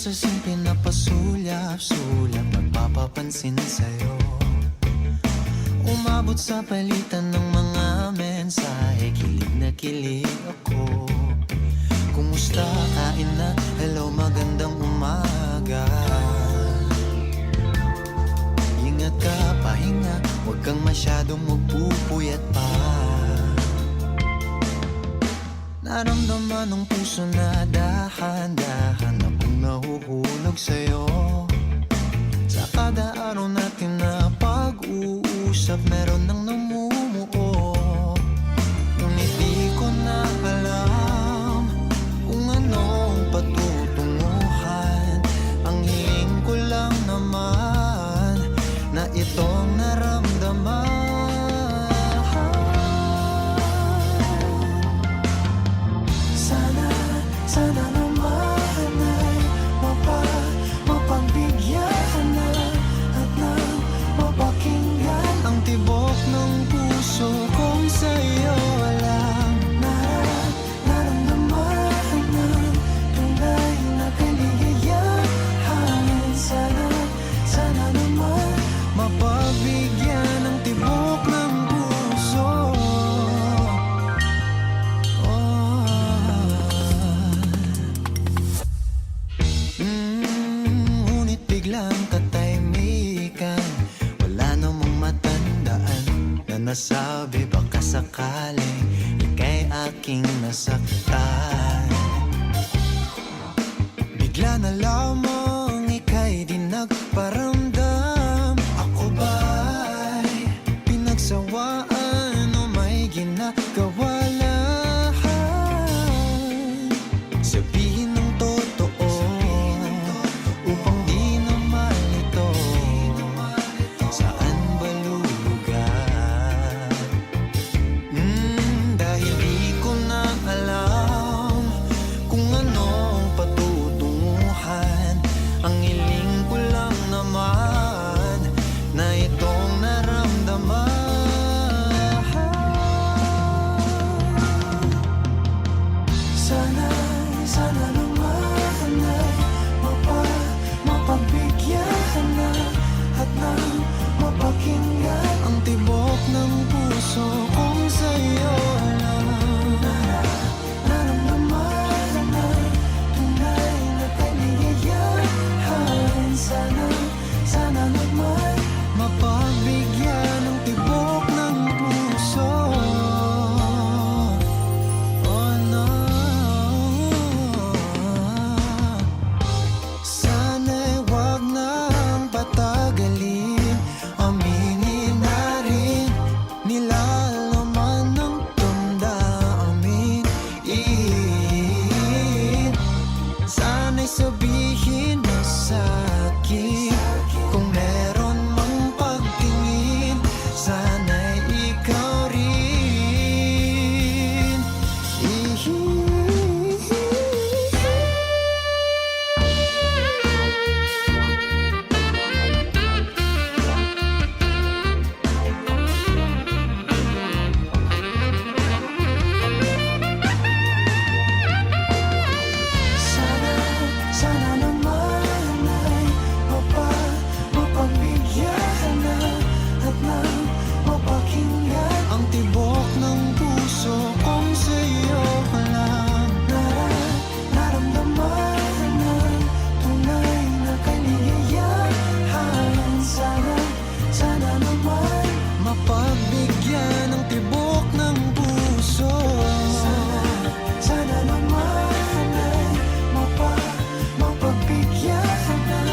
Prosesing pinapasulyap-sulyap, nagpapapansin sa'yo. Umabot sa palitan ng mga mensahe, kilig na kilig ako. Kumusta, kain na, hello, magandang umaga. Ingat ka, pahinga, huwag kang masyadong magpupuyat pa. Naramdaman ng puso na dahan-dahan akong nahuhulog sa'yo. Sa kada araw natin na pag-uusap, meron nang namumuo. Ngunit di ko na alam kung anong patutunguhan. Ang hiling ko lang naman na itong naramdaman. Sana naman ay mapagbigyan na at nang mapakinggan ang tibok ng puso kong sa'yo lang naramdaman ng tunay na kaligayahan. Sana naman mapagbigyan ng tibok ng puso. Ngunit biglang katahimikan, wala namang matandaan na nasabi baka sakaling ika'y aking nasaktan. Bigla na lamang ika'y di nagparamdam. Ako ba'y pinagsawaan o may ginagawa lang? Sabihin ng totoo upang di na malito. Saan ba lulugar? Dahil di ko na alam kung anong patutunguhan. Ang hiling ko lang naman na itong naramdaman. Sana naman ay mapagbigyan na at nang mapakinggan ang tibok ng puso kong sa'yo lang naramdaman na tunay na kaligayahan. Sana naman mapagbigyan ng tibok ng puso. Oh no, sana'y wag nang patagalin. Aminin na rin nilalaman ng damdamin. Sana'y sabihin mo sa'kin kung meron mang pagtingin. Sana'y ikaw rin. Sana naman ay mapagbigyan na at nang mapakinggan ang tibok ng puso kong sa'yo lang naramdaman ng tunay na kaligayahan. Sana naman mapagbigyan ng tibok ng puso. Sana naman ay mapagbigyan na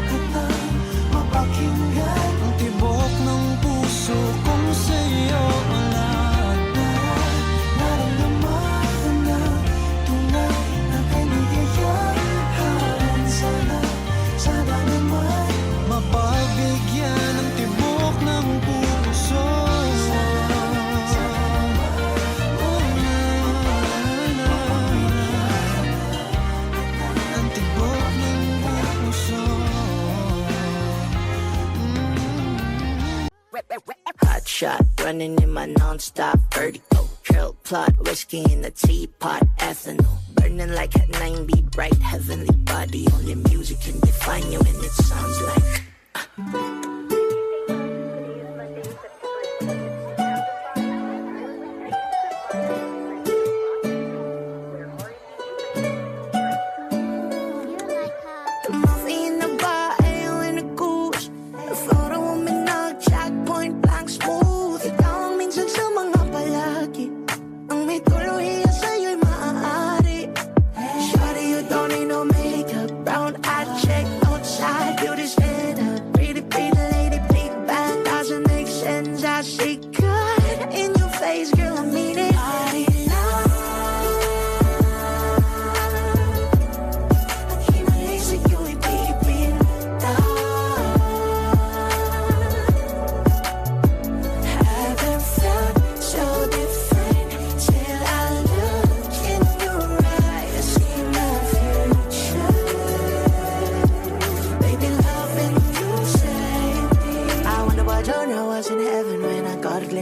at nang mapakinggan ang tibok ng puso kong sa'yo lang naramdaman ng tunay na kaligayahan. Sana naman mapagbigyan ng tibok ng puso. Ang tibok ng puso. Hot shot, running in my non-stop vertigo. Curl plot, whiskey in the teapot, ethanol. Burning Shining like at 9 beat bright, heavenly body. Only music can define you, and it sounds like. Coffee in the bar, ale in the goose. Flora woman nag-jack, point blank smooth. Ikaw ang minsan sa mga palagi. Ang may tuluyan sa'yo'y maaari. Shawty, you don't need no makeup. Brown eye check, outside, beauty standard. Pretty, pretty lady, big bang, doesn't make sense. I see good in your face, girl, I mean it.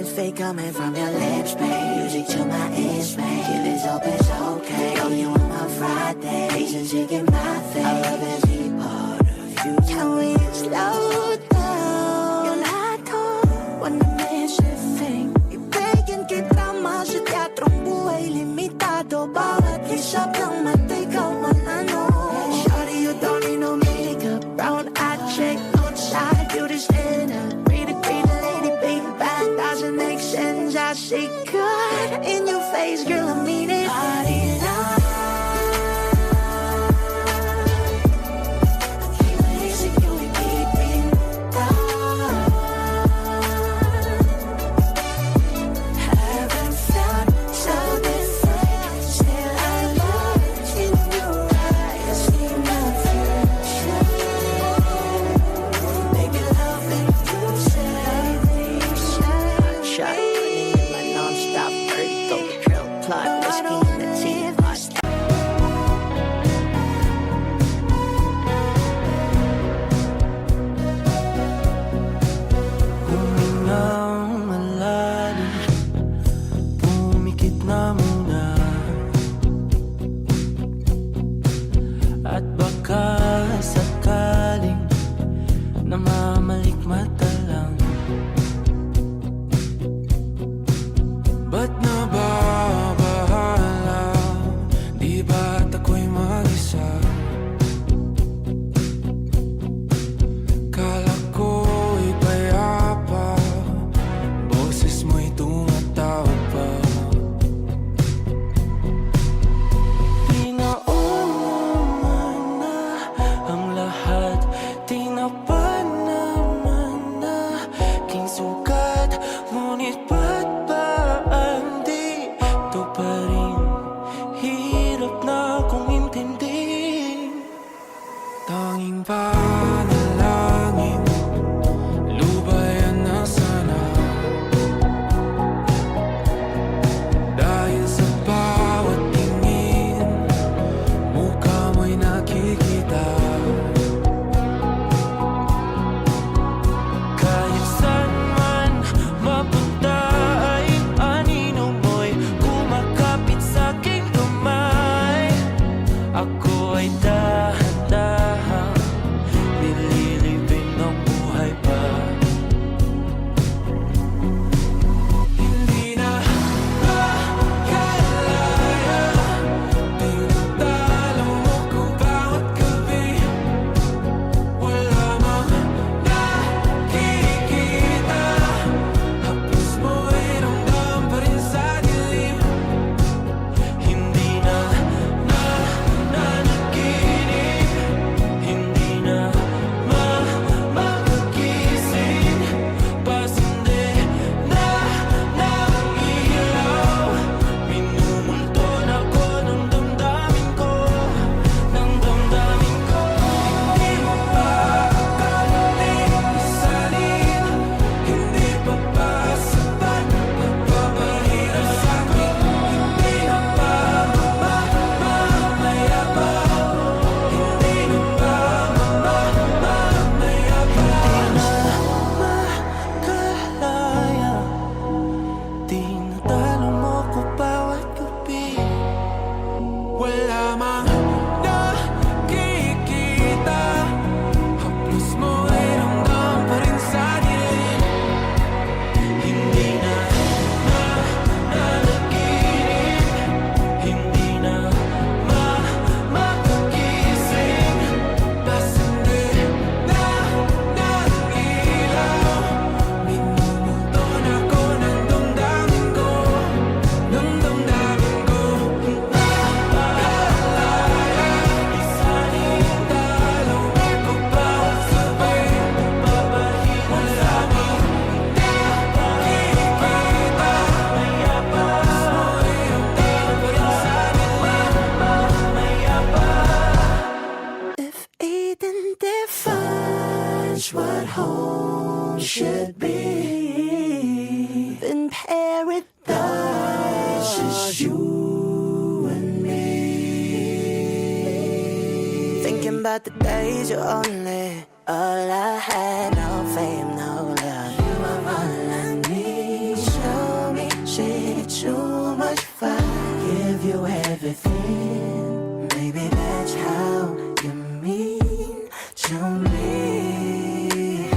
Fake coming from your lips, babe. Music to my ears, babe. Killers hope it's okay. Oh, you on my Friday. Asian chicken, my thing. I love every part of you. Can we slow down? Yung lahat ko, wanna miss a thing. Ibigin kita mas sa teatrong buhay limitado. Bawat kisap ng mata, ikaw ang ano. Shawty, you don't need no makeup. Brown eye check, outside, beauty standard. Pretty, pretty lady, big bang, doesn't make sense. I see good in your face, girl, I mean it. Body love. home should be, then paradise is you and me. Thinking about the days you're only all I had, no fame, no love. You are all I need. Show me, shit, too much fun. Give you everything. Maybe that's how you mean to me.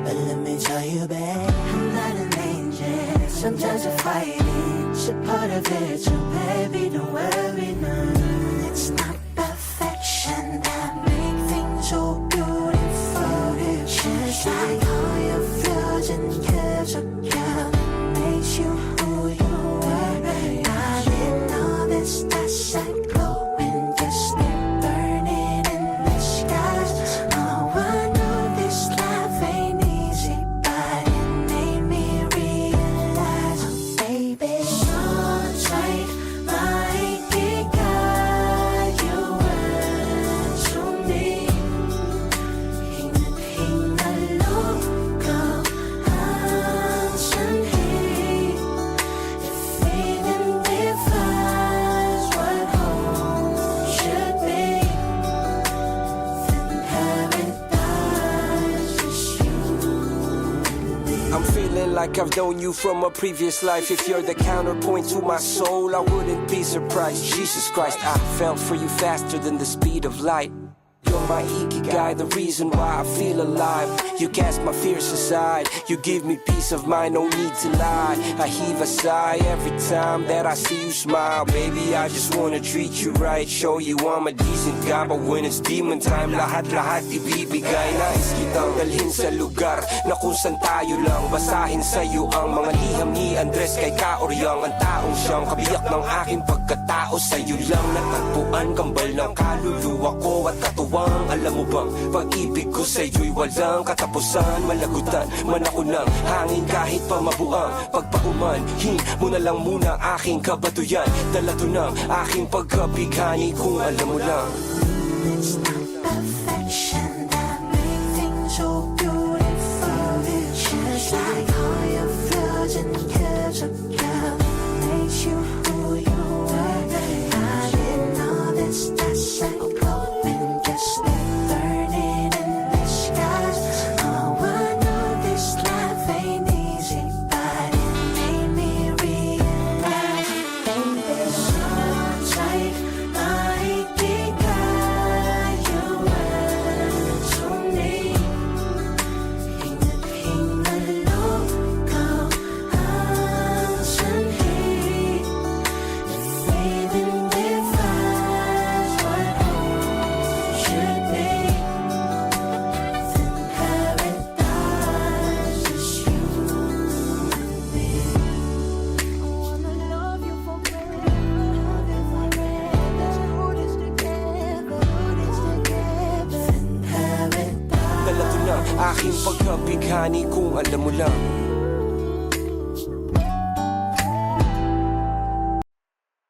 But let me tell you, babe, I'm not an angel. Sometimes I fight it. It's a part of it, so baby, don't worry, no. It's not perfection that makes things so beautiful. It's just like all your flaws and curves of girl makes you who you are. Darling, all this dust I glow and just burning in the skies. Oh, I know this life ain't easy, but it made me realize, oh, baby, so tight, my guide you were to me. Hinaloko ang sanhi. If even defines what home should be, then paradise is you and me. I'm feeling like I've known you from a previous life. If you're the counterpoint to my soul, I wouldn't be surprised. Jesus Christ, I fell for you faster than the speed of light. You're my ikigai, the reason why I feel alive. You cast my fears aside. You give me peace of mind, no need to lie. I heave a sigh every time that I see you smile. Baby, I just wanna treat you right, show you I'm a decent guy. But when it's demon time, lahat-lahat ibibigay. Nais kitang dalhin sa lugar na kung saan tayo lang. Basahin sa'yo ang mga liham ni Andres kay Kaoryang. Ang taong siyang kabiyak ng aking pagkatao. Sa'yo lang natagpuan, kambal ng kaluluwa ko at katuwang. Alam mo bang pag-ibig ko sa'yo'y walang katapusan. Malagutan man ako ng hangin kahit pa mabuang pagpaumanhin mo na lang muna aking kabatuyan. Dala to ng aking pagkabighani kung alam mo lang. It's not perfection that makes things so beautiful. It's just like all your flaws and curves of girl makes you who you are. I didn't know this, that's like glowing, just burning in the skies. Oh, I know this life ain't easy, but it made me realize, baby, so tight, my guide you were to me. Hinaloko ang sanhi. If even defines what home should be, then paradise is you and me. I wanna love you forever, love you forever. Hold us together, then paradise. Dala to ng aking pagkabighani kung alam mo lang.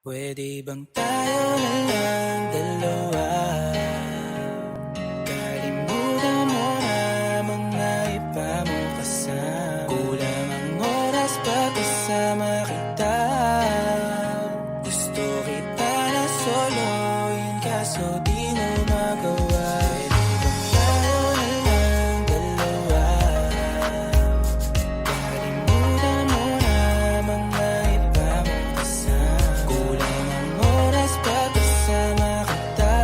Pwede bang tayo na lang dalawa? Kalimutan mo na mga iba mo kasama. Kulang ang oras pag kasama kita. Gusto kita na soloin kaso di mo magawa. Pwede bang tayo na lang dalawa? Kalimutan mo na mga iba mo kasama. Kulang ang oras pag kasama kita.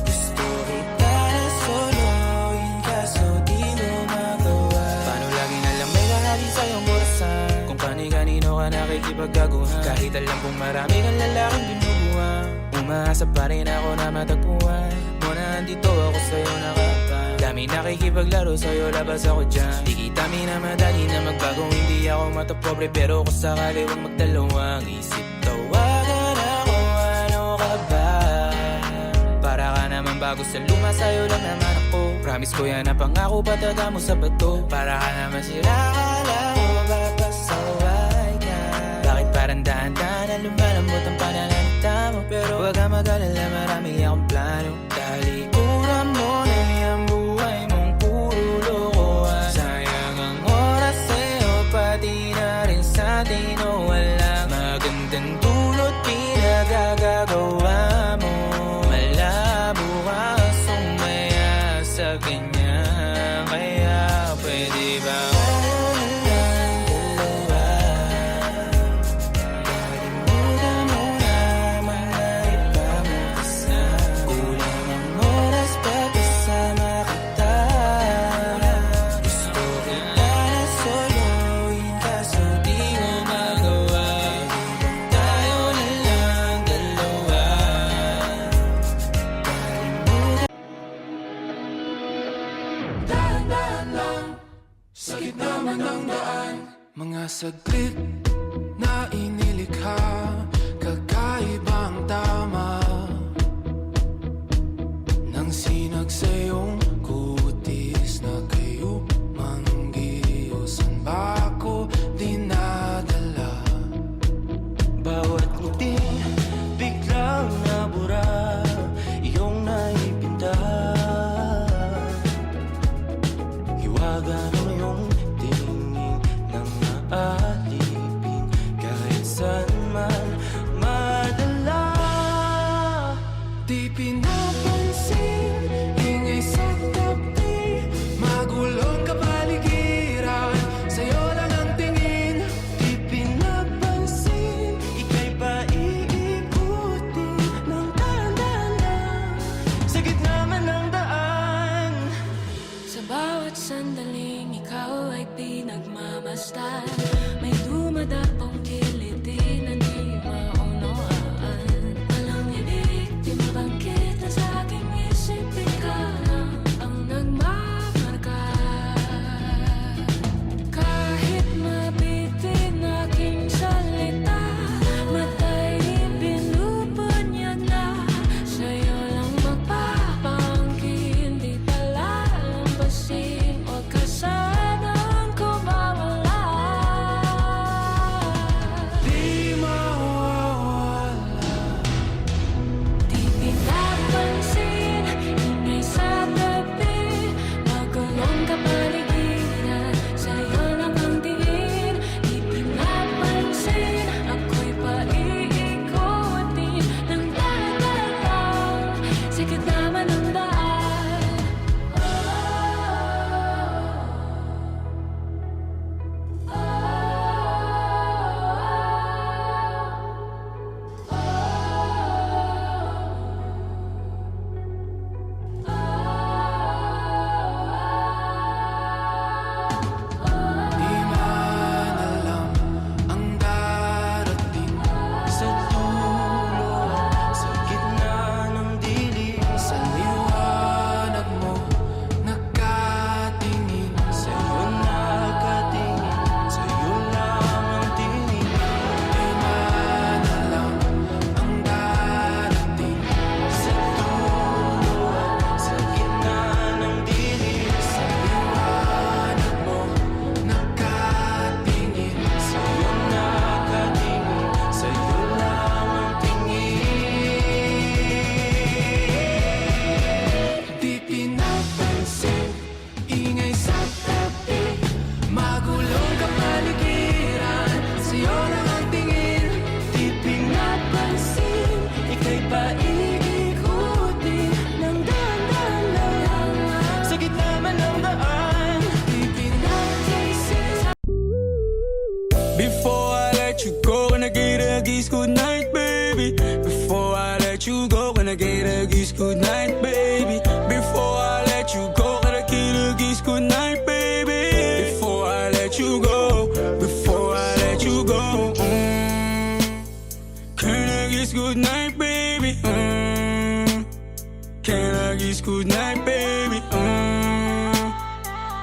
Gusto kita na soloin kaso di mo magawa. Paano lagi na lang may lalaki sa'yong orasan? Kung kani-kanino ka nakikipagkaguhan. Kahit alam kong marami kang lalaking binubuhan. Umaasa pa rin ako na matagpuan mo na andito ako sa'yo nakapan. Dami nakikipaglaro sa'yo, labas ako dyan. Di kita minamadali na magbago, hindi ako matapobre. Pero kung sakali huwag magdalawang isip, tawagan ako, ano ka ba? Para ka naman bago sa luma, sa'yo lang naman ako. Promise ko yan na pangako, pataga mo sa bato. Para ka naman sila, akala ko papasaway ka. Bakit parang dahan-dahan na lumalambot ang pananalita mo? Pero huwag ka mag-alala, marami akong plano. Talikuran mo na yung buhay mong puro Mga saglit na inilikha, kakaibang tama nang sinag sa iyong kutis na kayo manggiyosan ba ako dinadala? Bawat ngiti biglang nabura, iyong naipinta. Hiwaga ng iyong tingin nang maalipin, kahit saan man madala. Di pinapansin, ingay sa tabi, magulong kapaligiran, sa'yo lang ang tingin. Di pinapansin, ika'y paiikutin ng dahan-dahan sa gitna man ng daan. Sa bawat sandaling ikaw ay pinagmamasdan, may dumadapong kiliti na di maunawaan. Walang ibig, di mabangkit na sa aking isip, ikaw lang ang nagmamarka. Kahit mabitin aking salita, matay binubunyag na, sa'yo lang magpapangkin, di palalampasin, huwag ka sanang kumawala. Di mawawala. Di pinapansin, ingay sa tabi, magulong kapaligiran, sa'yo lang ang tingin. Di pinapansin, ako'y paiikutin ng dahan-dahan sa gitna man ng daan. Di man alam ang darating Sa dulo, sa gitna ng dilim, sa liwanag mo, nakatingin. sa'yo nakatingin, sa'yo lang ang tingin. Di man alam ang darating Sa dulo, sa gitna ng dilim, sa liwanag mo, nakatingin. sa'yo nakatingin, sa'yo lang ang tingin. Di pinapansin, ingay sa tabi, magulong kapaligiran, sa'yo lang ang tingin. Di pinapansin, ika'y paiikutin ng dahan-dahan lang sa gitna man ng daan. Di pinapansin. Before I let you go, gonna get a kiss good night, baby. Before I let you go, gonna get a kiss good night, baby. Before I let you go, gonna get a kiss good night, baby. Before I let you go, before I let you go, can I kiss good night, baby? Can I kiss good night, baby?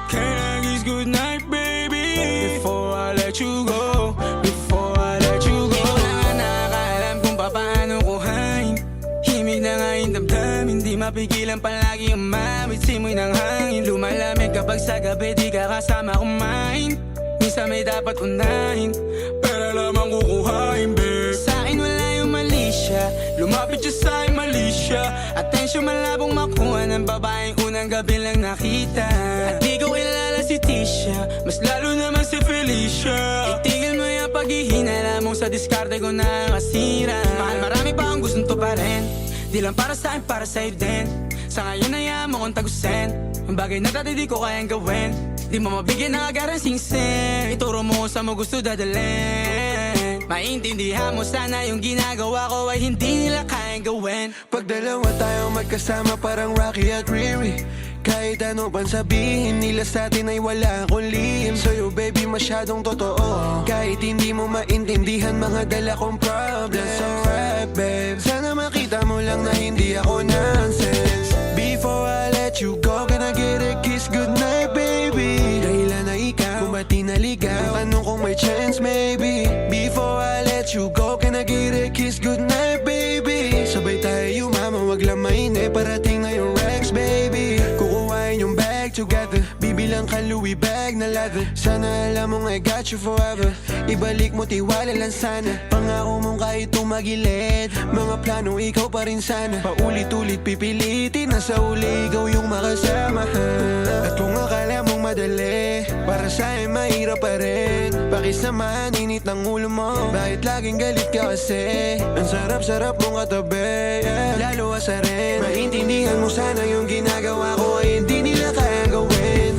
Can I kiss good night, baby? Before I let you go, before I let you go. Di ko na nga nakakaalam kung paano kuhain. Himig na nga yung damdamin, di mapigilan palagi umamit. Simoy ng hangin, lumalamig kapag sa gabi di ka kasama kumain. Minsan may dapat unahin, pero lamang kukuhain, babe. Sa'kin wala yung mali siya, lumapit siya sa'kin mali siya. Atensyon malabong makuha ng babaeng unang gabi lang nakita. At di ko kilala si Tisha, mas lalo naman si Felicia. Itigil mo yung paghihinala mong sa diskarte ko na masira. Mahal, marami pa ang gustong to pa rin, di lang para sa'kin, para sa'yo din. Sa ngayon na mo kong tagusin, ang bagay na dati di ko kayang gawin. Di mo mabigyan ng agarang sing-sing, ituro mo sa mo gusto dadalhin. Maintindihan mo sana yung ginagawa ko ay hindi nila kayang gawin. Pag dalawa tayo magkasama parang Rocky at Riri, kahit ano pang sabihin nila sa atin ay wala akong lihim. Sa'yo baby masyadong totoo, kahit hindi mo maintindihan mga dala kong problems. Alright babe, sana makita mo lang na hindi ako nonsense. Before I let you go, can I get a kiss goodnight baby? Dahilan na ikaw, kung ba't di naligaw? Ang tanong kung may Louis bag na leather. Sana alam mong I got you forever. Ibalik mo tiwala lang sana. Pangako mong kahit tumagilid, mga plano ikaw pa rin sana. Paulit-ulit pipilitin na sa uli ikaw yung makasama. At kung akala mong madali, para sa'yo mahirap pa rin. Pakisamahan init ng ulo mo, bakit laging galit ka kasi? Ang sarap-sarap mong katabi, yeah. Lalo asa rin, maintindihan mo sana yung ginagawa ko ay hindi nila kaya gawin.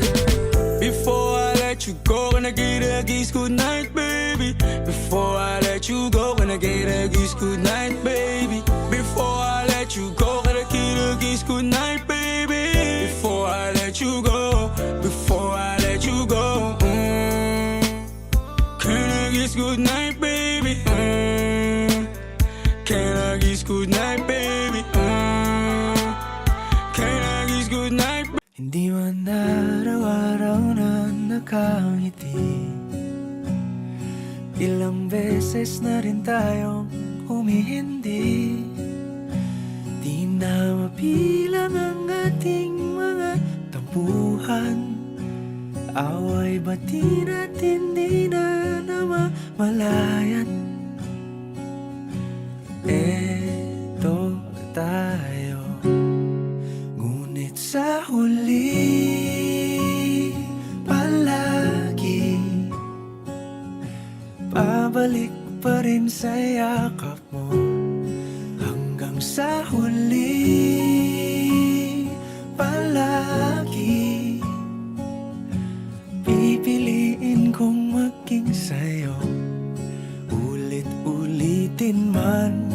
Before I let you go, can I get a kiss good night, baby? Before I let you go, can I get a kiss good night, baby? Before I let you go, can I get a kiss good night, baby? Before I let you go, before I let you go, can I kiss good night, baby? Can I kiss good night, baby? Can I kiss good night, baby? Hindi man araw-araw na nakangiti, ilang beses na rin tayong humihindi. Di na mabilang ang ating mga tampuhan, away bati natin di na namamalayan. Eto tayo, ngunit sa huli palagi pabalik pa rin sa yakap mo. Hanggang sa huli palagi pipiliin kong maging sa'yo. Ulit-ulitin man,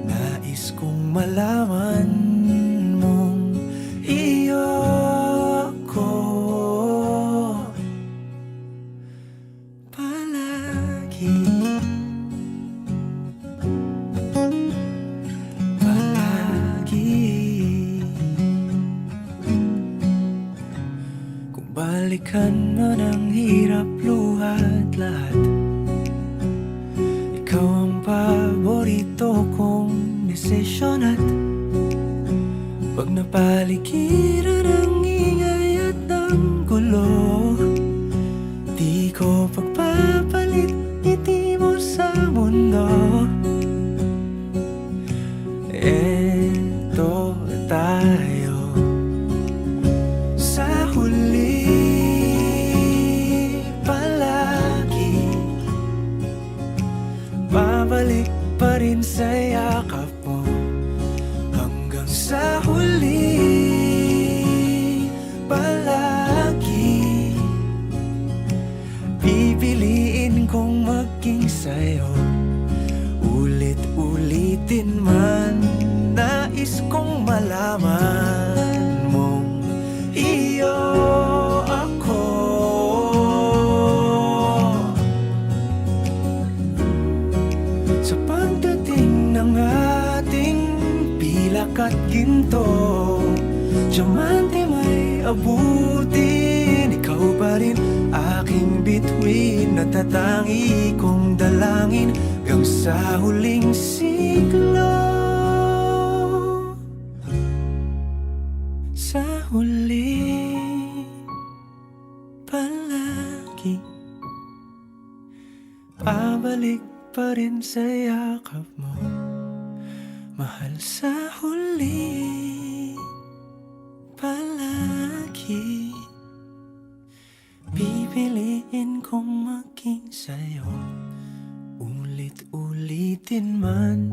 nais kong malaman mong iyo ako palagi. Palagi. Kung balikan man ang hirap, luhat lahat, ikaw ang paborito kong desisyon. At pag napaligiran ang ingay at ang gulo, di ko pagpapalit ngiti mo sa mundo. Eto tayo sa huli palagi, babalik pa rin sa yakap mo. Hanggang sa huli palagi pipiliin kong maging sa'yo. Ulit-ulitin man, nais kong malaman mong iyo ako. Sa pagdating ng ating pilak at ginto, diamante may abutin, ikaw pa rin aking bituin. Natatangi kong dalangin hanggang sa huling siglo. Sa huli palagi pabalik pa rin sa yakap mo, mahal. Sa huli palagi pipiliin kong maging sa'yo. Ulit-ulitin man,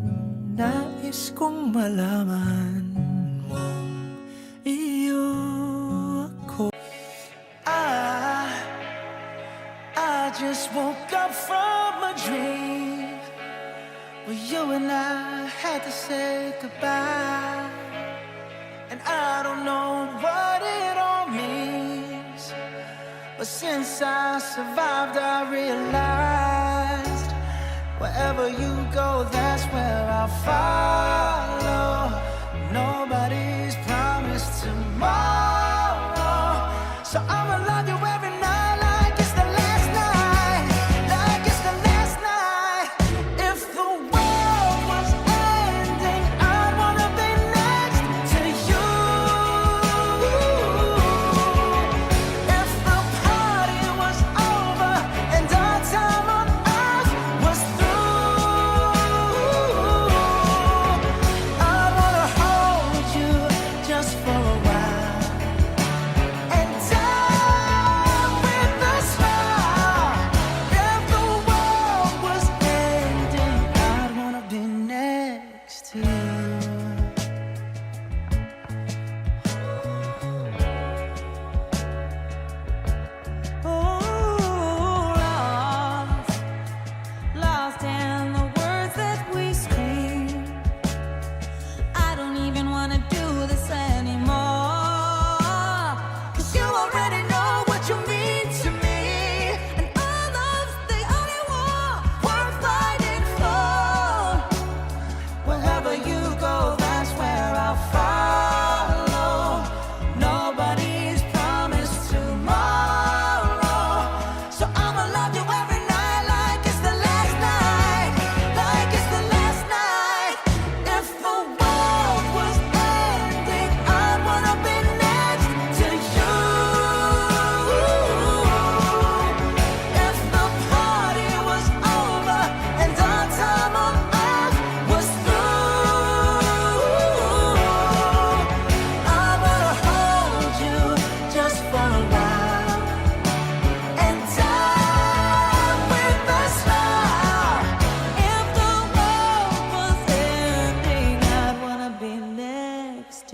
nais kong malaman mong iyo ako. I just woke up from a dream where you and I had to say goodbye. And I don't know what it all means, but since I survived I realized wherever you go, that's where I'll follow. Nobody's promised tomorrow, so I'ma love you every night like it's the last night, like it's the last night. If the world was ending, I'd wanna be next to you. If the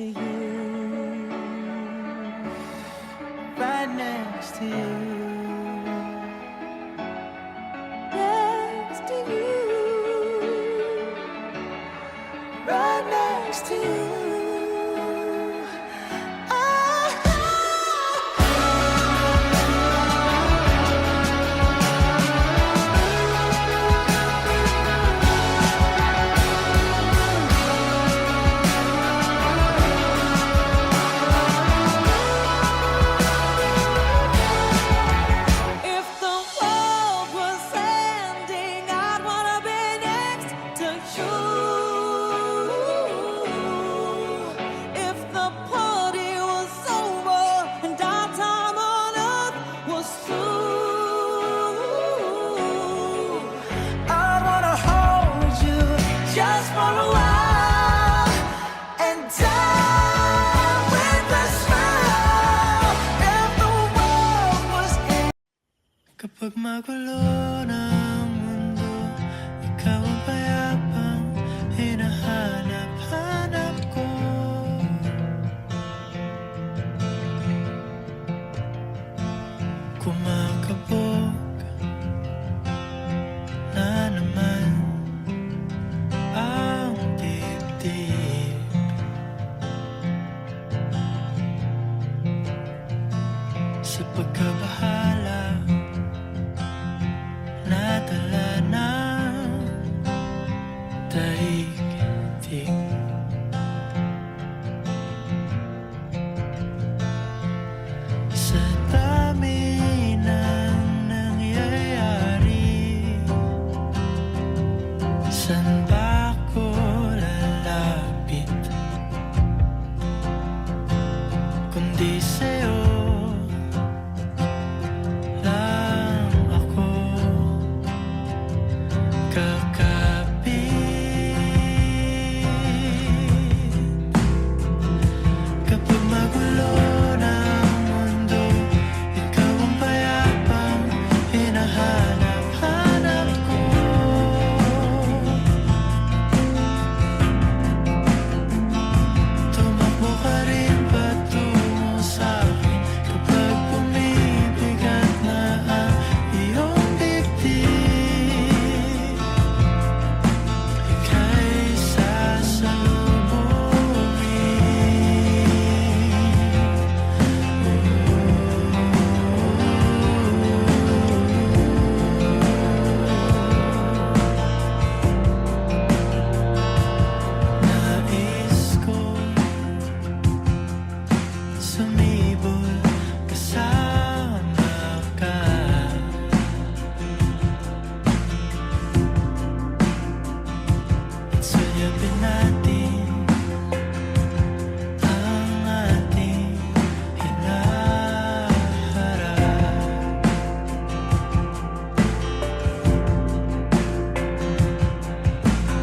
to you, right next to you, next to you, right next to you. If the world was ending, I'd wanna be next to you. If the party was over and our time on earth was through, I'd wanna hold you just for a while and die with a smile. If the world was ending. Kapag magulo na ang mundo, ikaw ang payapang hinahanap-hanap ko. Kumakabog na naman ang dibdib. Sa pagkabahala nadala ng daigdig. Sa dami ng nangyayari, saan ba ako lalapit kundi sa'yo lang ako kakapit. Kapag magulo na ang mundo, ikaw ang payapang hinahanap-hanap ko. Tumakbo ka rin patungo sa'kin kapag bumibigat na ang iyong dibdib. Ika'y nais ko sumibol kasama ka. At sulyapin natin ang ating hinaharap.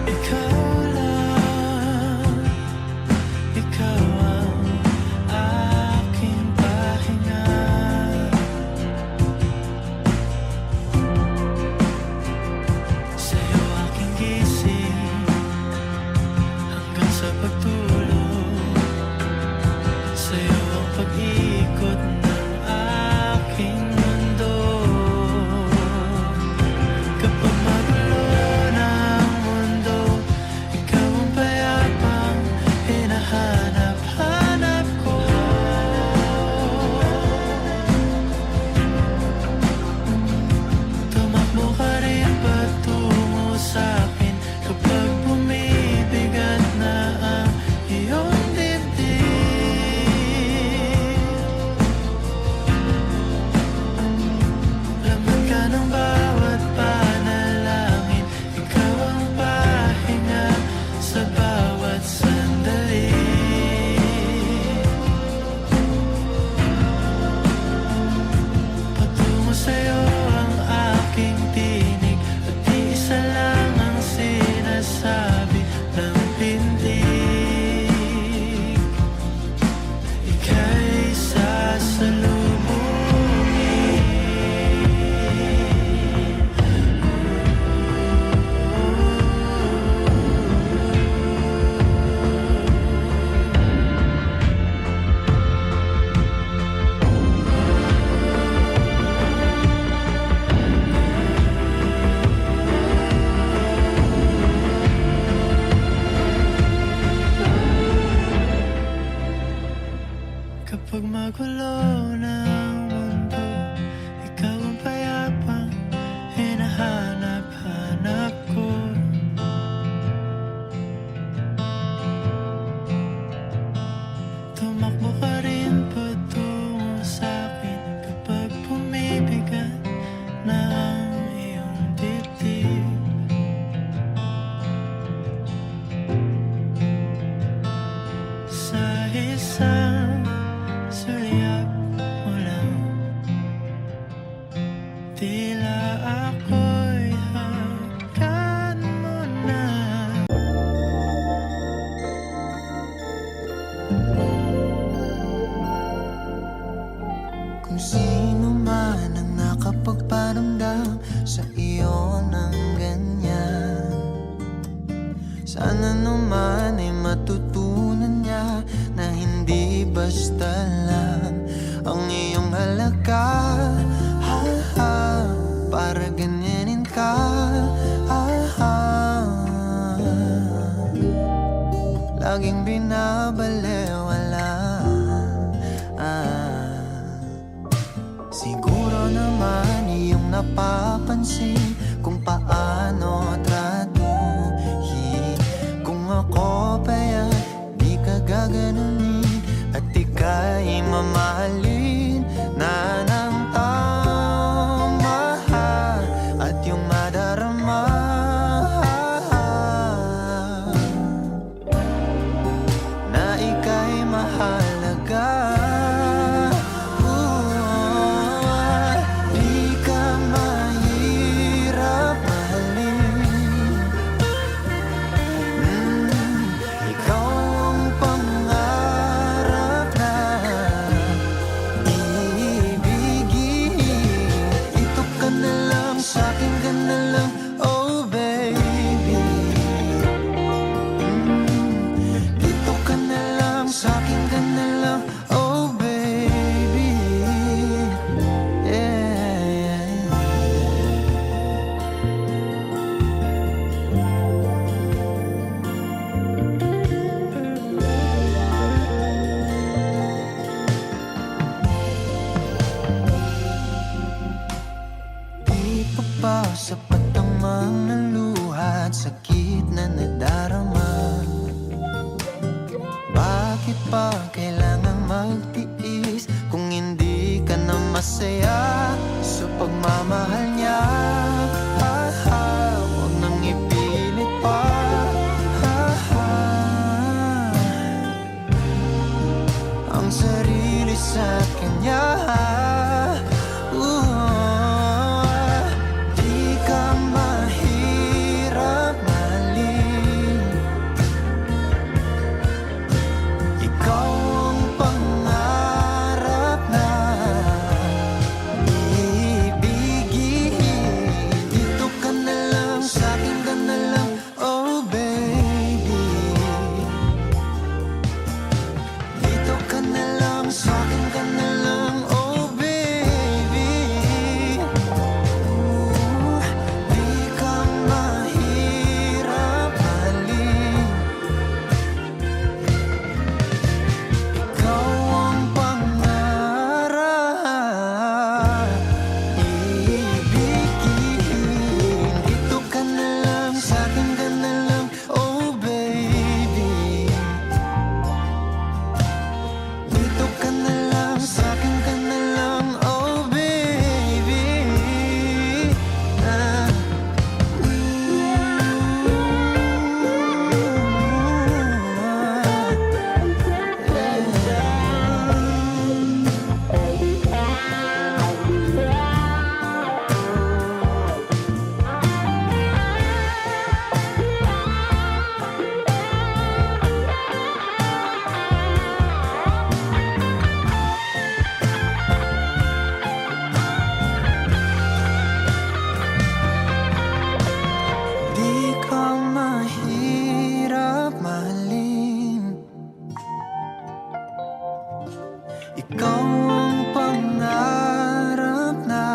Ikaw lang, ikaw ang aking pahinga. Sa'yo aking gising hanggang sa pagtulog. Sa'yo ang pag-ikot ng aking mundo. Kapag magulo na ang mundo, ikaw ang payapang hinahanap-hanap ko. Tumakbo ka rin patungo sa'kin kapag bumibigat na ang Kapag magulo na ang mundo, ikaw ang payapang hinahanap-hanap ko. Tumakbo ka rin patungo sa'kin kapag bumibigat na ang iyong dibdib. Sa isang sulyap mo lang, tila ako'y hagkan mo na. Kung sino man ang nakapagparamdam sa iyo ng ganyan, sana naman ay matutunan niya na hindi basta lang ang iyong halaga. Ha, ha, para ganyanin ka. Ha, ha, laging binabalewala. Siguro naman iyong napapansin kung paano tratuhin. Kung ako pa'y di ka gaganunin at ika'y mamahalin na ng tama at yung madarama na ika'y mahalaga. Di ka mahirap mahalin. Ikaw ang pangarap na ibigin. Ito ka na lang, sa'kin ka na lang, oh baby. Dito ka na lang, sa'kin ka na lang, oh baby. Yeah. Di pa ba sapat ang mga luha at sakit na nadarama? Bakit pa kailangan magtiis kung hindi ka na masaya sa pagmamahal niya? Ha, ha, huwag nang ipilit pa. Ha, ha, ang sarili sa kanya. Di ka mahirap mahalin. Ikaw ang pangarap na ibigin. Dito ka na lang, sa'kin ka na lang, oh baby. Dito ka na lang, sa'kin ka na lang, oh baby. Di ka mahirap mahalin. Ikaw ang pangarap ibigin. Dito ka na lang, sa'kin ka na lang, oh baby. Dito ka na lang, sa'kin ka na lang, oh baby. Di ka mahirap mahalin. Ikaw ang pangarap na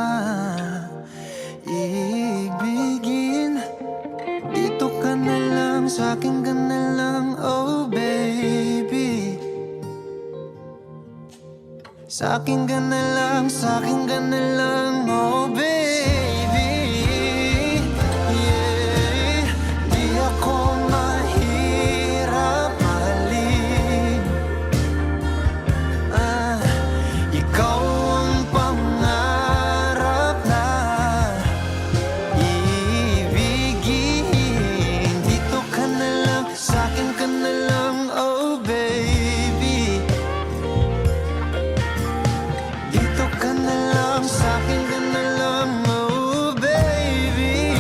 ibigin. Dito ka na lang, sa'kin ka na lang, oh baby. Sa'kin ka na lang, sa'kin ka na lang, oh baby. Yeah, di ako mahirap mahalin. Ikaw ang pangarap na ibigin. Dito ka na lang, sa'kin ka na lang, oh baby. Dito ka na lang, sa'kin ka na lang, oh baby.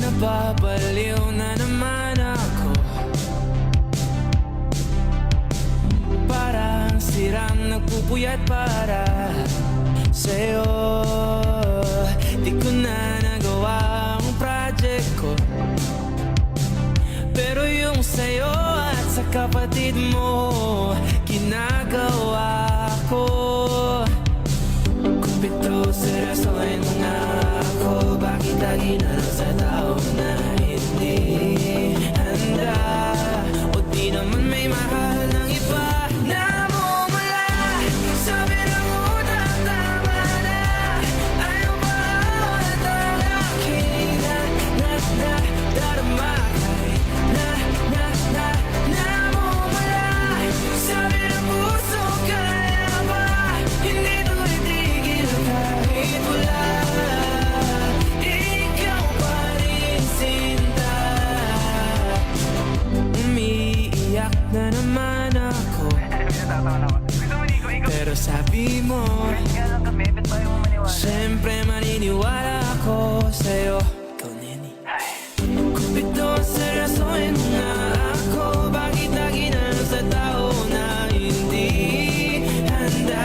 Nababaliw na naman ako. Parang sirang nagpupuyat para sa'yo. Di ko na nagawa ang project ko, pero yung sa'yo at sa kapatid mo ginagawa ko. Kumpito seryosohin mo nga ako. Bakit lagi na lang sa tao na hindi handa? O di naman may mahal ng iba na mumula. Sabi ng una, tama na. Ayaw ba at ang aking darama kay namumula. Sabi ng puso, kaya ba hindi ito itigil kahit wala. Ikaw pa rin sinta. Umiiyak na naman ako, pero sabi mo siyempre maniniwala ako sa'yo. Ikaw, Neni. Kumpito seryosohin mo nga ako. Bakit lagi na lang sa tao na hindi handa?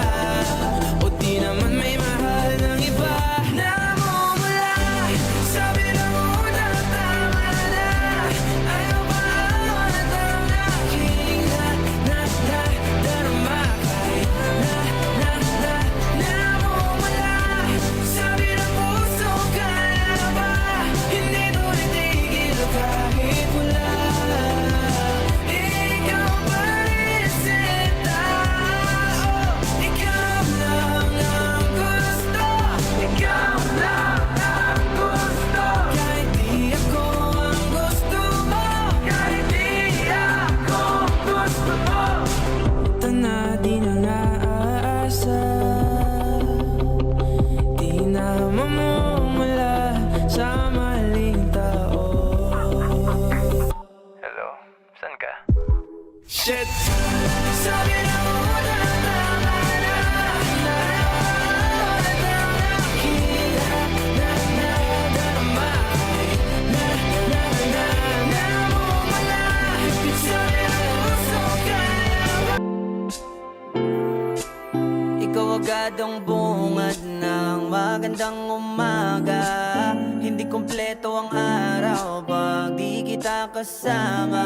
O di naman may mahal ng iba na mumula. Sabi ng una, tama na. Ayaw ba at ang aking darama kahit namumula. Sabi ng puso, kaya ba hindi ito itigil kahit wala. Ikaw pa rin sinta. Ikaw lang ang gusto. Ikaw lang ang gusto. Kahit di ako ang gusto mo. Kahit di ako gusto mo. Ito na, di na naaasa. Di na mamumula sa maling tao. Hello, saan ka? Shit! Sabi na una, tama na. At ang aking darama kahit namumula. Sabi ng puso, kaya ba? Ikaw agad ang bungad ng magandang umaga. Hindi kumpleto ang araw pag di kita kasama.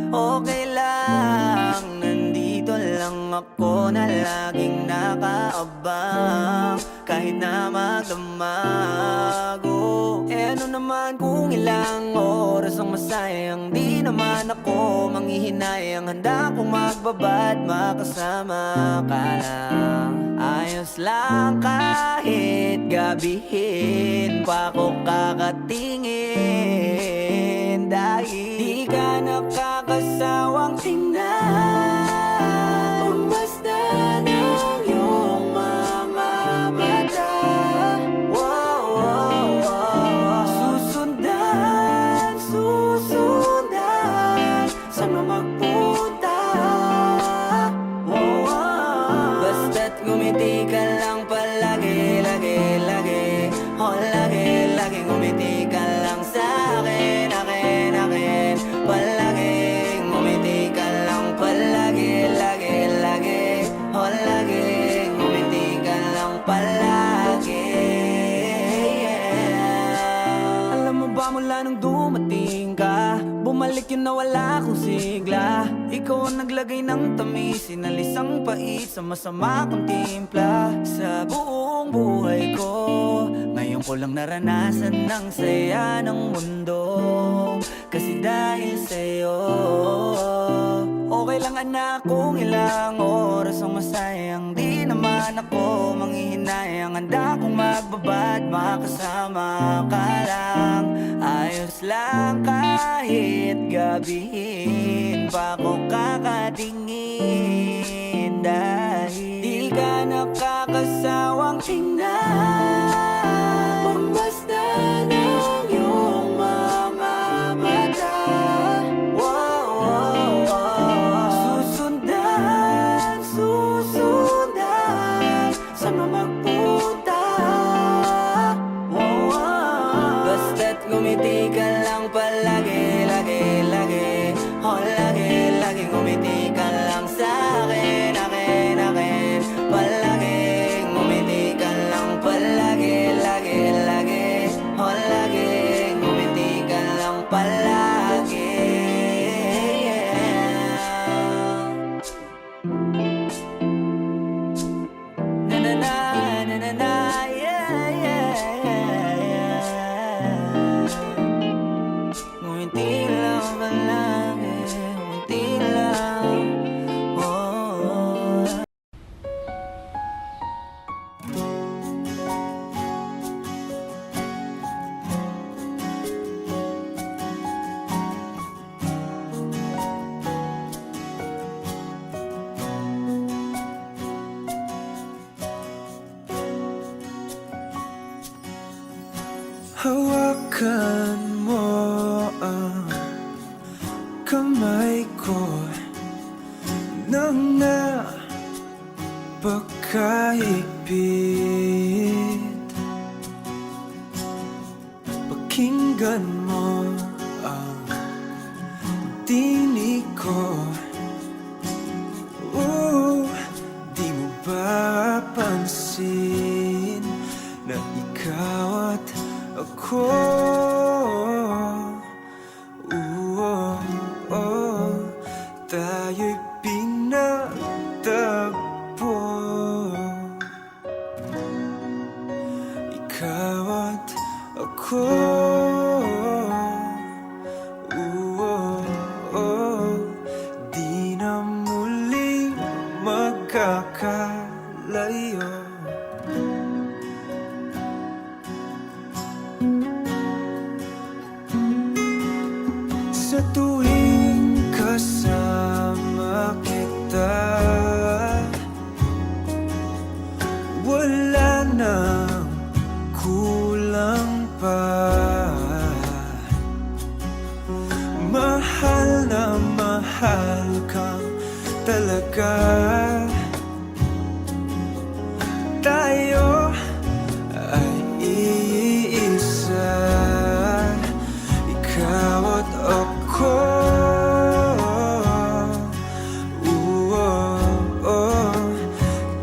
Okay lang, nandito lang ako na laging nakaabang. Kahit na magdamago. Ano naman kung ilang oras ang masayang. Di naman ako manghihinayang. Handa kong magbabad, makasama ka lang. Ayos lang kahit gabihin pa ako kakatingin. Dahil di ka nakakasawang tingnan. Basta ng iyong mga mata. Wow, wow, wow. Susundan, susundan. Saan mo magpunta? Wow, wow. Basta't ngumiti ka lang palagi, lagi, lagi. Oh, lagi, lagi ngumiti ka lang sa'kin, akin, akin. Palagi, ngumiti ka lang palagi, lagi, lagi. Oh, lagi, ngumiti ka lang palagi. Yeah. Alam mo ba mula nung dumating ka, bumalik yun na wala akong sigla. Ikaw ang naglagay ng tamis, sinalis ang pait sa masama kong timpla. Sa buong buhay ko, ngayon ko lang naranasan ng saya ng mundo, kasi dahil sa'yo. Okay lang anak kung ilang oras ang masayang, di naman ako manghihinayang. Handa kong magbabad, makasama ka lang. Ayos lang kahit gabihin pa ako kakatingin, dahil di ka nakakasawang tingnan. Pagmasdan ng iyong mga mata, susundan, susundan, saan mo magpunta. Basta't ngumiti ka lang palagi, lagi, lagi. Oh, lagi, lagi ngumiti ka lang sa'kin, akin, akin. Palagi ngumiti ka lang palagi, lagi, lagi. Oh, lagi ngumiti ka lang palagi. Na na na, na na na, yeah, yeah, yeah, yeah. Ngumiti lang palagi, ngumiti lang, oh. Hawakan mo ang kamay ko nang napakahigpit. Pakinggan mo ang tinig ko. Di mo ba pansin na ikaw at ako? Tayo'y pinagtagpo. Ikaw at ako. Di na muling magkakalayo. Sa tuwing kasama kita, wala nang kulang pa. Mahal na mahal kang talaga. Tayo ay iisa, ikaw at ako.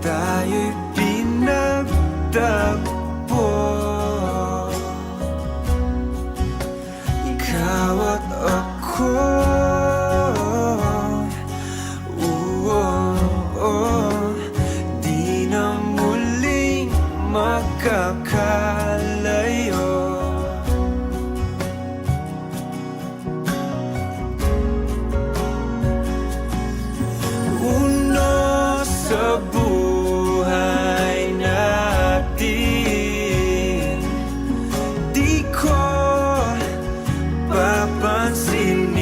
Tayo'y pinagtagpo. Ikaw at ako. Di na muling magkakalayo. Sa buhay natin, di ko papansinin.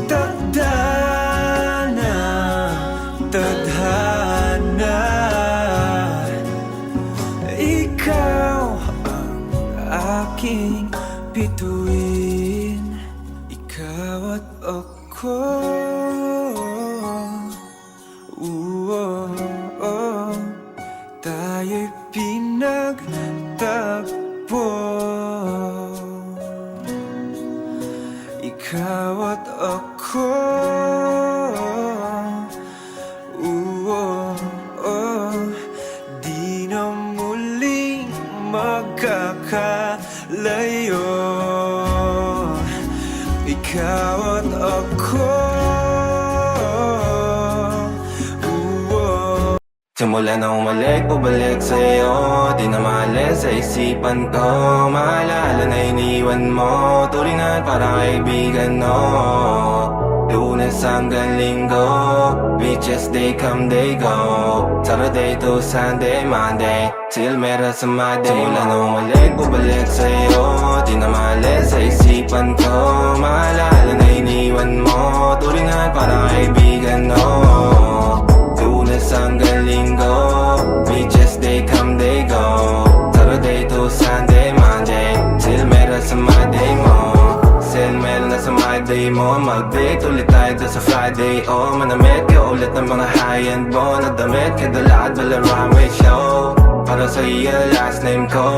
Tadhana, tadhana, ikaw ang aking bituin. Ikaw at ako. Tayo'y pinagtagpo. Ikaw at ako. Di na muling magkakalayo. Ikaw at ako. Simula na umalik, bubalik sa'yo Di na maalis sa isipan ko Maalala na iniwan mo Turingan parang kaibigan, no Lunes hanggang Linggo Beaches, they come, they go Saturday to Sunday, Monday Till meron sa Monday Simula na umalik, bubalik sa'yo Di na maalis sa isipan ko Maalala na iniwan mo Turingan parang kaibigan, no Lunes hanggang Linggo Beaches, they come, they go Saturday to Sunday, Monday Till meron sa Monday mo Till meron na sa Monday mo Mag-date ulit tayo doon sa Friday Oh, manamit ka ulit ng mga high-end mo Nagdamit ka dala at bala runway show Para sa iyo last name ko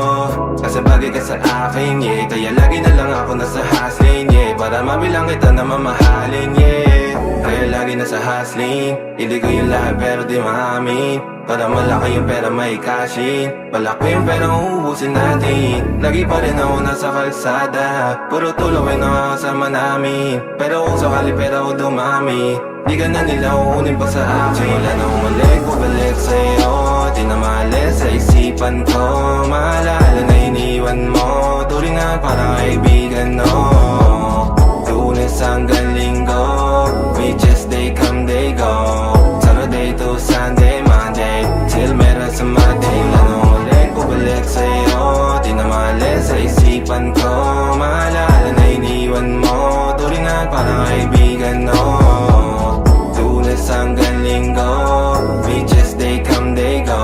Kasi bagay ka sa akin, yeah Kaya lagi na lang ako nasa hustling, yeah Para mabilang kita na mamahalin, yeah Kaya lagi nasa hustling Hindi ko yung lahat pero di maamin Para malaki yung pera may cashin Malaki yung pera uubusin natin Lagi pa rin ako nasa kalsada Puro tulong ay nakakasama namin Pero kung sakali pera ko dumami Di ka na nila uunin pa sa akin Simula na umalik, bubalik sa'yo Di na maalis sa isipan ko Maalala na iniwan mo Turingan parang kaibigan, no Lunes hanggang Linggo Beaches, they come, they go Saturday to Sunday, Monday Till meron sa Monday Lanong ulit, bubalik sa'yo Di na maalis sa isipan ko Maalala na iniwan mo Turingan parang kaibigan, no Lunes hanggang Linggo Beaches, they come, they go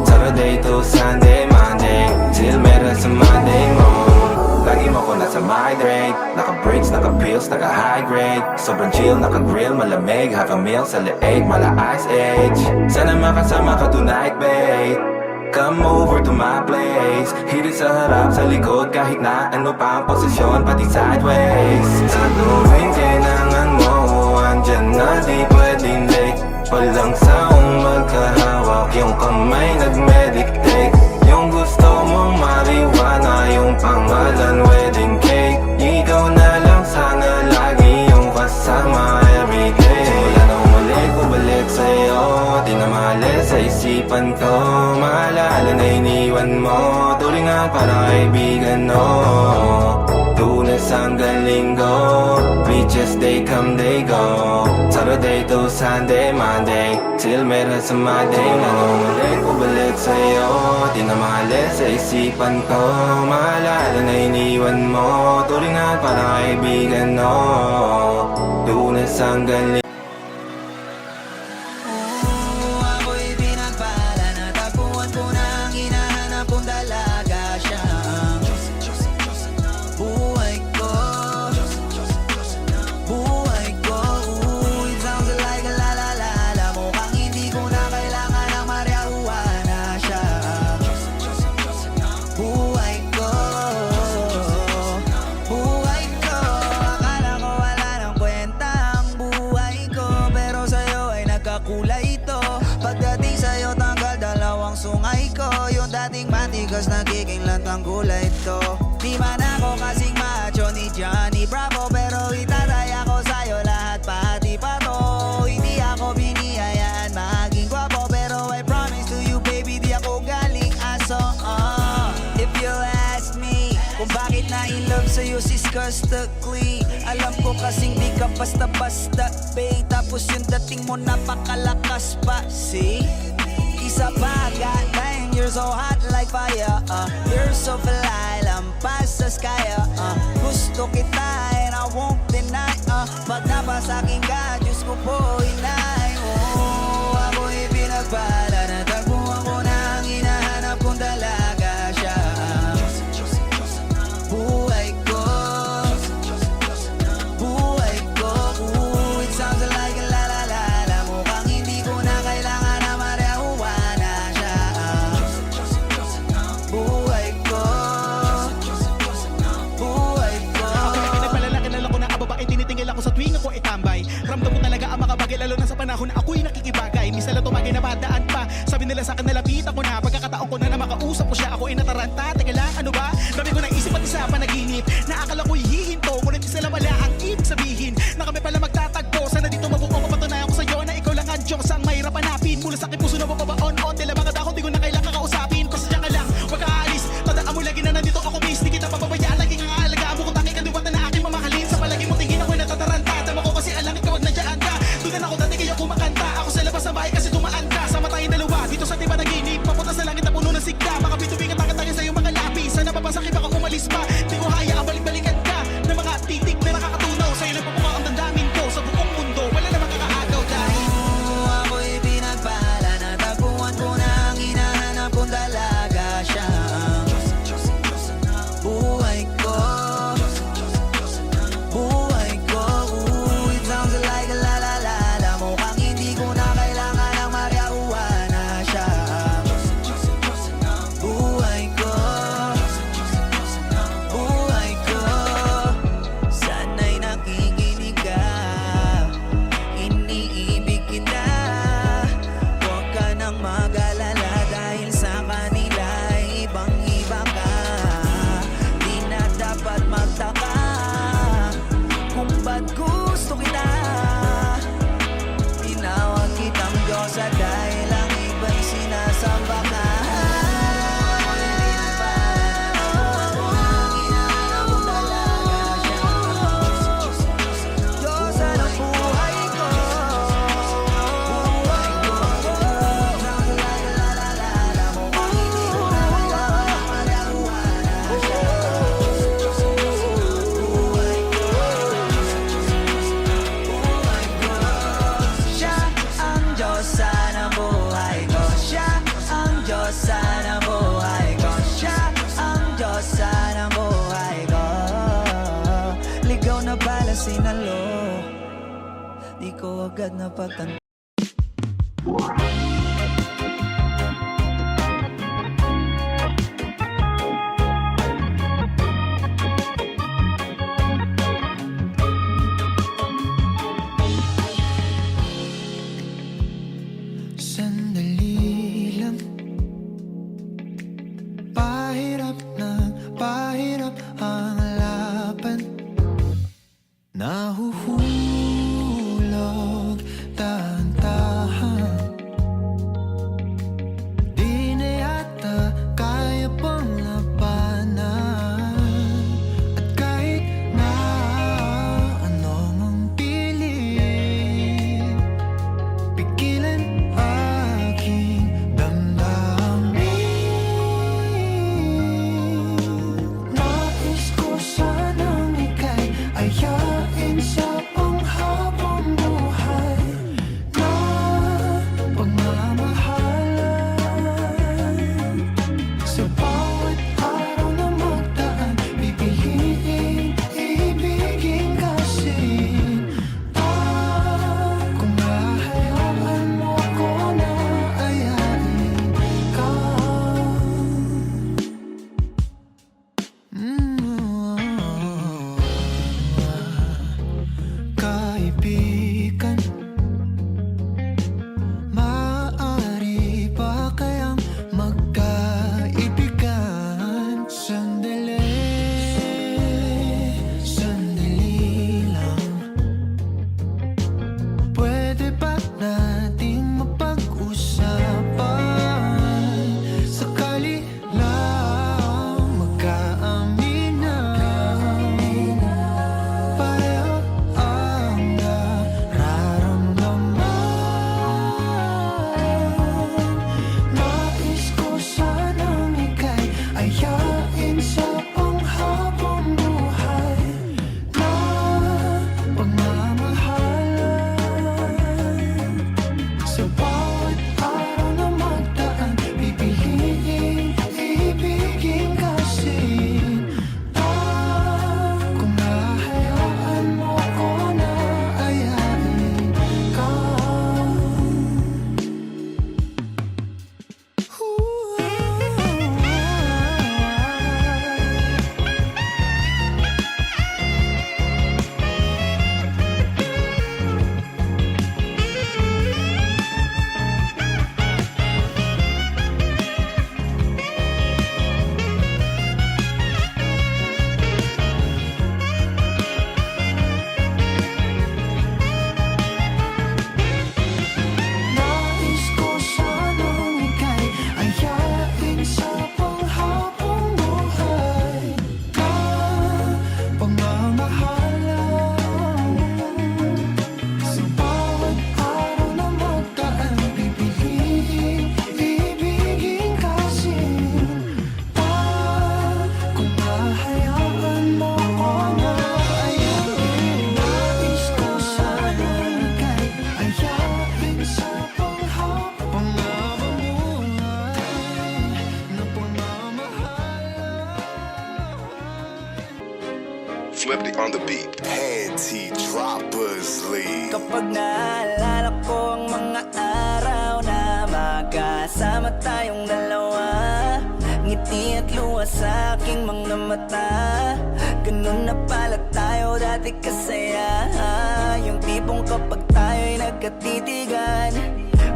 Saturday to Sunday, Monday Till meron sa Monday mo Lagi mo ko nasa migrate Naka-breaks, naka-pills, naka-high grade Sobrang chill, naka-grill, malamig Have a meal sa leeg, mala ice age Sana makasama ka tonight, babe Come over to my place Hirit sa harap, sa likod Kahit na ano pa ang posisyon Pati sideways Sa tuwing kailangan mo Andyan na di pwedeng late Walang saong magkahawak Yung kamay nag-meditate Yung gusto mong mariwana Yung pangalan wedding cake Ikaw na lang sana lagi Yung kasama everyday Simula na umalik, bubalik sa'yo Di na maalis sa isipan ko Maalala na iniwan mo Turingan parang kaibigan, no Lunes hanggang Linggo Beaches, they come, they go Saturday to Sunday, Monday Till meron sa Monday Nanumalik, bubalik sa'yo Di na maalis sa isipan ko Maalala na iniwan mo Turingan parang kaibigan, no Lunes hanggang Linggo Ako'y pinagpala Natagpuan ko na ang hinahanap kong dalaga siya Buhay ko Buhay ko It sounds like a la-la-la-la Mukhang hindi ko na kailangan ng marihuana siya Buhay ko Buhay ko Akala ko wala ng kwenta ang buhay ko Pero sa'yo ay nagkakulay ito Pagdating sa'yo tanggal dalawang sungay ko Yung dating matigas nagiging lantang kulay ito Di man ako kasing macho ni Johnny Bravo Pero itatay ako sa'yo lahat pati pa to Hindi ako biniyayaan maging gwapo Pero I promise to you baby di ako galing aso If you ask me kung bakit na in love sa'yo sis custically Alam ko kasing di ka basta-basta babe Tapos yung dating mo napakalakas pa See? Isa pa goddamn you're so hot like fire You're so fly lampas sa sky Gusto kita and I won't deny Pag napasakin ka Diyos ko po inay Ako'y pinagpala Natagpuan ko na ang hinahanap kong dalaga siya Buhay ko Buhay ko It sounds like a la-la-la-la Mukhang hindi ko na kailangan na marihuana siya Buhay ko Buhay ko Ako'y pinagpalala, kilala ko na ang babae Tinitingil ako sa tuwing ako itambay Ramdam ko talaga ang makabagay Lalo na sa panahon na ako'y nakikibagay Misa lang tumagay na padaan pa Sabi nila sa akin nalapitan ko na Pagkakataon ko na na makausap ko siya Ako'y nataranta, teka lang ano ba? Dami ko naisip pati sa panaginip Na akala ko'y hihinto Ngunit isa lang wala ang ibig sabihin Na kami pala magtatagpo Sana dito mabuo mapatunayan ko sa'yo Na ikaw lang ang Diyos ang mahirap hanapin Mula sa aking puso na mababaon saan ba ka? Sinalo, di ko agad napagtanto. Sandali lang, pahirap ng pahirap ang laban. Nahuhulog dahan-dahan, di na yata kaya pang labanan. At kahit na ano mong pilit, pigilan aking damdamin. Nais ko sanang ika'y ayain sa panghabang buhay na pagmamahalan. Sa bawat araw na magdaan, pipiliin ibigin kasi kung hahayaan mo ko na ayain ka. Kaibigan, maaari ba kayang magkaibigan? Sandali, sandali lang. Pwede ba nating mapag-usapan? Sakali lang magkaaminan, pareho ang nararamdaman. Nais ko sanang ika'y ayain sa panghabang buhay na pagmamahalan. Sa bawat araw na magdaan, pipiliin ibigin kasi kung hahayaan mo ko na ayain ka. Nais ko sanang ika'y ayain sa panghabang buhay na pagmamahalan. Sa bawat araw na magdaan, pipiliin ibigin kasi kung hahayaan mo ko na ayain. Nais ko sanang ika'y ayain sa panghabang buhay na pagmamahalan. Flipped on the beat. Panty Droppers League. Kapag naalala ko ang mga araw na magkasama tayong dalawa, ngiti at luha sa aking mga mata. Ganun na pala tayo dati kasaya. Yung tipong kapag tayo'y nagkatitigan,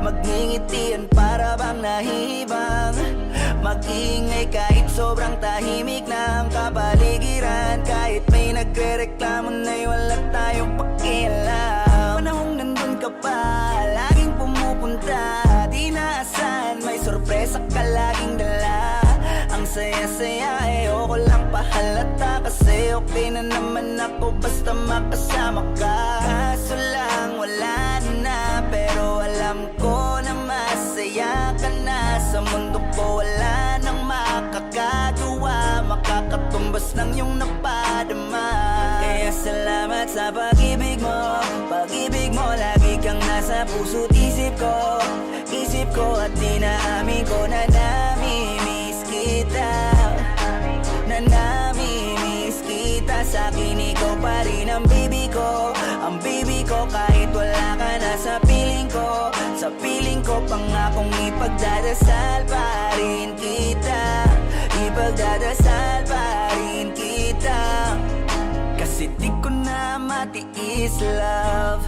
magngingitian para bang nahihibang. Mag-iingay kahit sobrang tahimik na ang kapaligiran. Kahit may nagre-reklamo na'y wala tayong pakialam. Panahong nandun ka pa, laging pumupunta, di naasahan may sorpresa sorpresa ka laging dala. Ang saya-saya, ayoko lang pahalata. Kasi okay na naman ako basta makasama ka. Kaso lang wala na, pero alam ko na masaya ka na. Sa mundo ko wala nang makakagawa, makakatumbas ng iyong napadama. Kaya salamat sa pag-ibig mo. Pag-ibig mo, lagi kang nasa puso't isip ko. Isip ko at dinaamin ko na namimiss kita. Na namimiss kita. Sa'kin ikaw pa rin ang baby ko. Ang baby ko kahit wala ka na sa piling ko. Sa piling ko pangakong ipagdadasal pa rin kita. Ipagdadasal pa rin kita. Kasi di ko na matiis, love.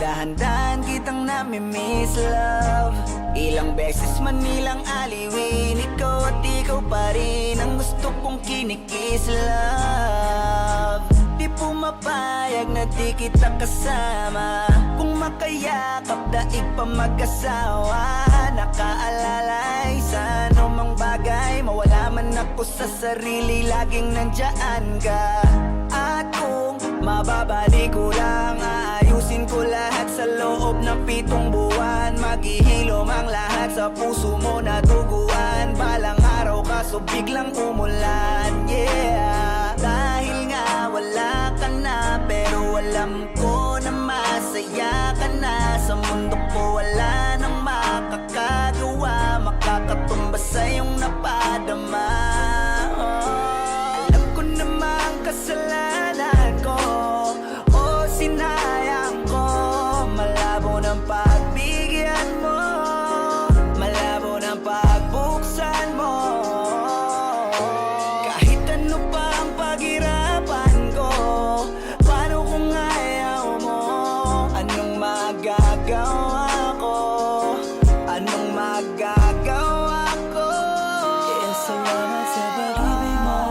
Dahan-dahan kitang namimiss, love. Ilang beses man nilang aliwin, ikaw at ikaw pa rin ang gusto kong kinikis, love. Di pumapayag na di kita kasama. Kung makayakap daig pa mag-asawa. Nakaalalay sa anumang bagay. Mawala man ako sa sarili, laging nandyan ka. At kung mababalik ko lang, aayusin ko lahat sa loob ng 7 buwan. Maghihilom ang lahat sa puso mo na duguan. Balang araw kaso biglang umulan, yeah. Dahil nga wala ka na, pero alam ko na masaya ka na. Sa mundo ko wala nang makakagawa, makakatumbas sa iyong napadama. Alam ko namang kasalanan ko, o sinayang ko. Malabo ng pagbigyan mo, malabo ng pagbuksan mo. Kahit ano pa ang paghirapan ko, paano kung ayaw mo? Anong magagawa ko? Anong magagawa ko? Kaya salamat sa pag-ibig mo.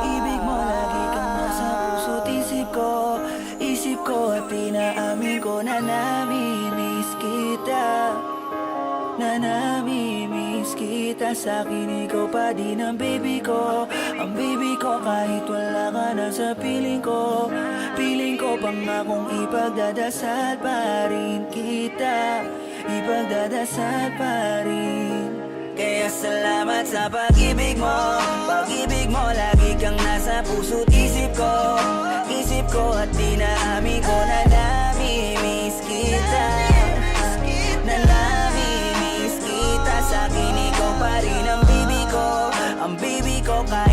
Ibig mo lagi kang nasa puso't isip ko. Isip ko at pinaamin ko na namimiss kita. Na namimiss kita. Sa'kin ikaw pa din ang baby ko. Ang baby ko kahit wala ka na sa piling ko. Piling ko pangakong ipagdadasal pa rin kita. Ipagdadasal pa rin. Kaya salamat sa pag-ibig mo. Pag-ibig mo lagi kang nasa puso't isip ko. Isip ko at dinaamin ko na namimiss kita. Na namimiss kita. Sa'kin ikaw pa rin ang baby ko. Ang baby ko kahit